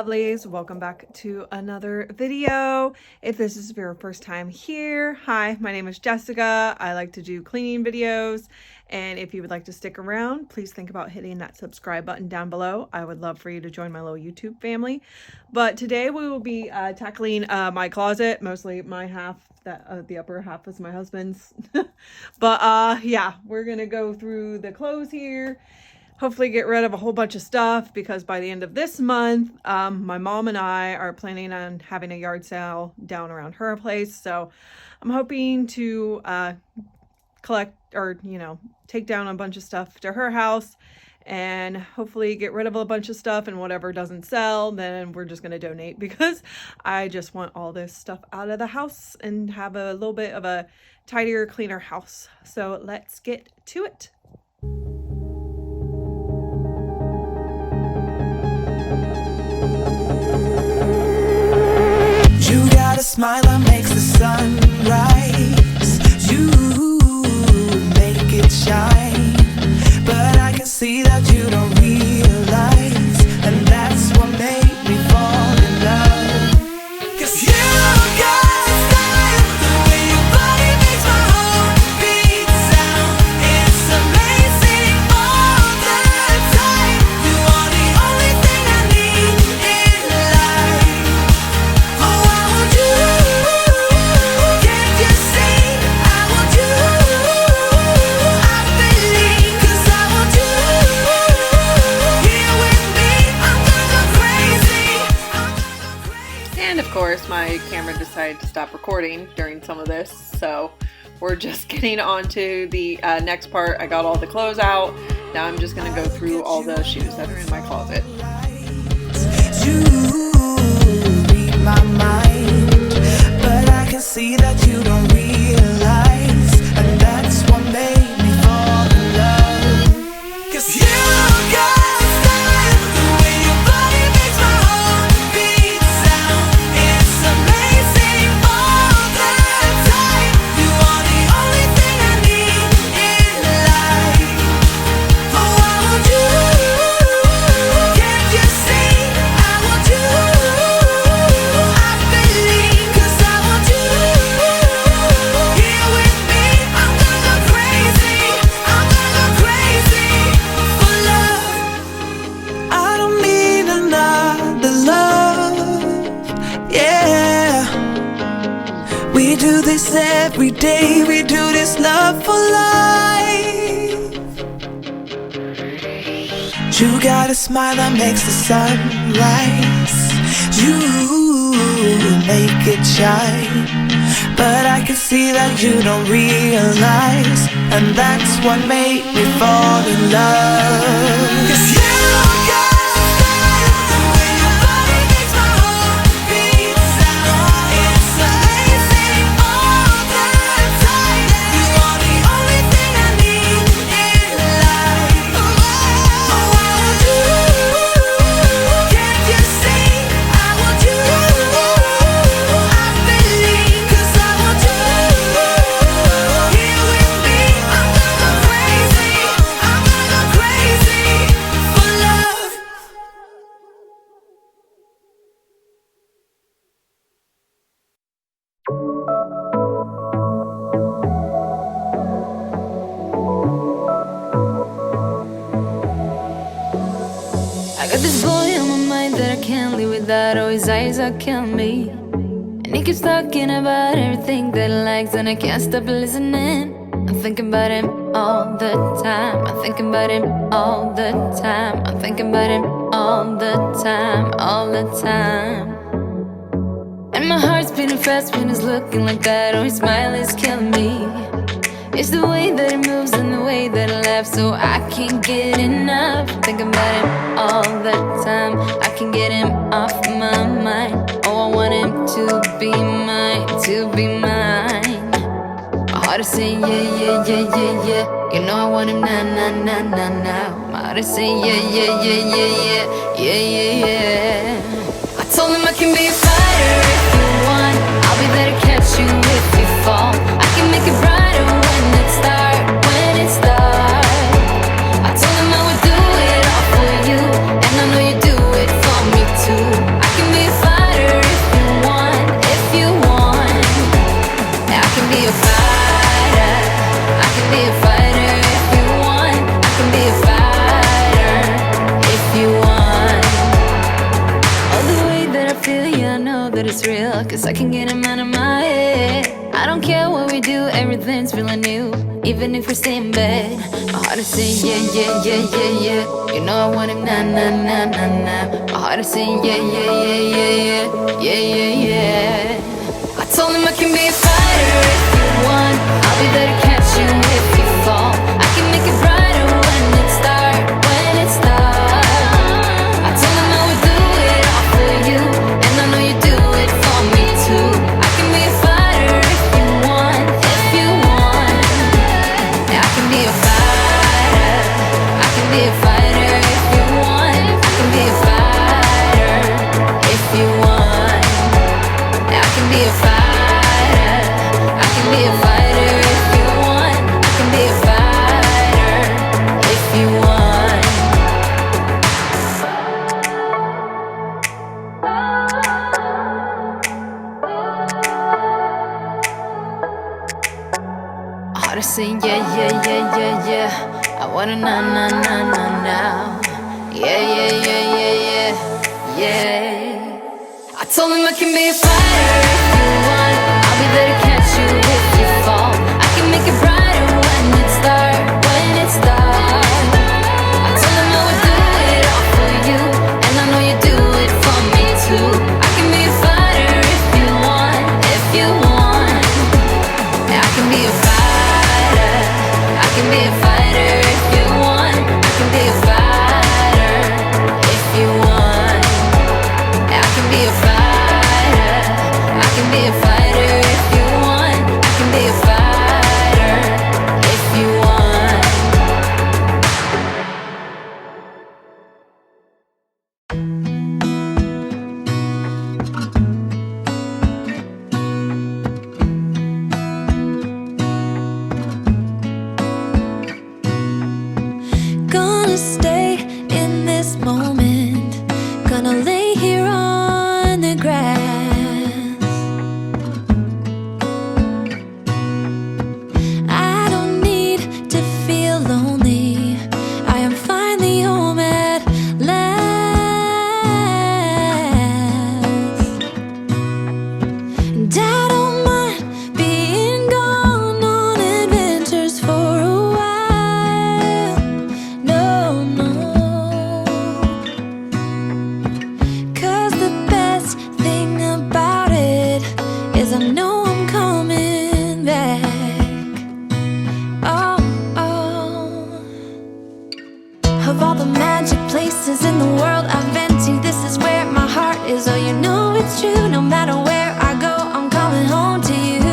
lovelies, welcome back to another video. If this is your first time here, hi, my name is Jessica. I like to do cleaning videos, and if you would like to stick around, please think about hitting that subscribe button down below. I would love for you to join my little YouTube family. But today we will be tackling my closet, mostly my half. That the upper half is my husband's. But yeah, we're gonna go through the clothes here. Hopefully get rid of a whole bunch of stuff, because by the end of this month, my mom and I are planning on having a yard sale down around her place. So I'm hoping to collect, or take down a bunch of stuff to her house and hopefully get rid of a bunch of stuff, and whatever doesn't sell, then we're just going to donate, because I just want all this stuff out of the house and have a little bit of a tidier, cleaner house. So let's get to it. You got a smile that makes the sun rise. You make it shine, but I can see that you don't realize, and that's what made me fall in love. 'Cause you got style, the way your body makes my heart beat sound. It's amazing all the time. You are the only thing I need in life. Oh, I want you, can't you see? I want you, I believe, 'cause I want you here with me. I'm gonna go crazy, I'm gonna go crazy. And of course, my camera decided to stop recording during some of this, so we're just getting on to the next part. I got all the clothes out. Now I'm just gonna go through all the shoes that are in my closet. You read my mind, but I can see that you don't realize, and that's what made me fall in love. 'Cause you got style, the way your body makes my heart beat sound. It's amazing all the time. You are the only thing I need in life. Oh, I want you, can't you see? I want you, I believe, 'cause I want you here with me. I'm gonna go crazy, I'm gonna go crazy for love. I don't need another love, yeah. We do this every day, we do this love for life. You got a smile that makes the sun rise. You make it shine, but I can see that you don't realize, and that's what made me fall in love. 'Cause you got style, the way your body makes my heart beat sound. It's amazing all the time. You are the only thing I need in life. Oh, I want you, can't you see? I want you, I believe, 'cause I want you here with me. I'm gonna go crazy, I'm gonna go crazy for love. I got this boy on my mind that I can't live without. Oh, his eyes are killing me, and he keeps talking about everything that he likes, and I can't stop listening. I'm thinking about him all the time. I'm thinking about him all the time. I'm thinking about him all the time, all the time. And my heart's beating fast when he's looking like that. Oh, his smile is killing me. It's the way that he moves and the way that he laughs, so I can't get enough. Thinking about him all the time. I can't get him off my mind. Oh, I want him to be mine, to be mine. My heart is saying yeah, yeah, yeah, yeah, yeah. You know I want him now, now, now, now, now. My heart is saying yeah, yeah, yeah, yeah, yeah, yeah, yeah, yeah. I told him I can be a fighter if you want. I'll be there to catch you if you fall. I can make it brighter when it starts, when it starts. I told him I would do it all for you, and I know you do it for me too. feel, yeah, I know that it's real, cause I can get him out of my head. I don't care what we do, everything's feeling new. Even if we stay in bed, my heart is saying yeah, yeah, yeah, yeah, yeah. You know I want him, nah, nah, nah, nah, nah. My heart is saying yeah, yeah, yeah, yeah, yeah, yeah, yeah, yeah. I told him I can be a fighter if you want. I'll be there to catch you if you fall. I can make it brighter when it's dark, when it's dark. I told him I would do it all for you, and I know you do it for me too. I can be a fighter if you want, if you want. Yeah, I can be a fighter. I can be a fighter if you want. I can be a fighter if you want. Yeah, I can be a fighter. I can be a fighter if you want. I can be a fighter if you want. My heart is saying yeah, yeah, yeah, yeah, yeah. I wanna na na na na now. Yeah, yeah, yeah, yeah, yeah, yeah. I told him I can be a fighter if you want. I'll be there to catch you if you fall. I can make it brighter when it's dark, when it's dark. I told him I would do it all for you, and I know you do it for me too. I can be a fighter if you want, if you want. Yeah, I can be a fighter. I can be a fighter if you want. I can be a fighter if you want. Yeah, I can be a fighter. I can be a fighter if you want. I can be a fighter if you want. Gonna stay in this moment. Gonna lay here on the grass. I don't need to feel lonely. I am finally home at last. And I don't mind being gone on adventures for a while. No, no. 'Cause the best thing about it is I know I'm coming back. Oh, oh. Of all the magic places in the world I've been to, this is where my heart is. Oh, you know it's true. No matter where I go, I'm coming home to you.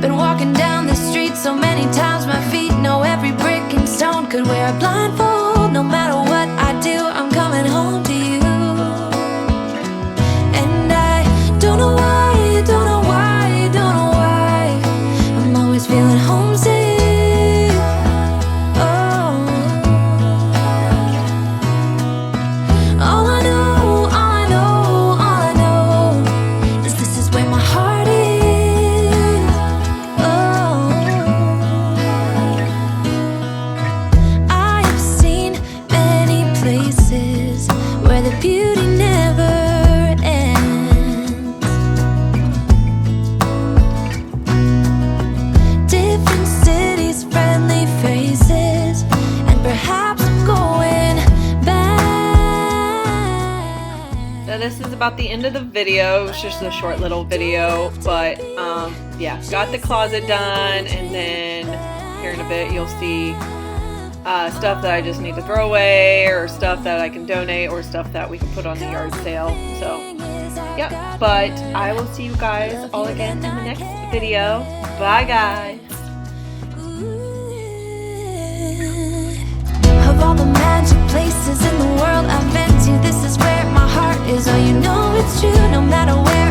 Been walking down the street so many times, my feet know every brick and stone. Could wear a blindfold. No matter what I do, I'm coming home to you. And I don't know why, don't know why, don't know why I'm always feeling homesick. Oh, all I know, all I know, all I know is this is where my heart is. Oh, I have seen many places where the beauty never ends. Different cities, friendly faces, and perhaps I'm going back. So this is about the end of the video. It's just a short little video, but yeah, got the closet done, and then here in a bit you'll see stuff that I just need to throw away, or stuff that I can donate, or stuff that we can put on the yard sale. So yep, but I will see you guys all again in the next video. Bye guys. Of all the magic places in the world I've been to, this is where my heart is. Oh, you know it's true. No matter where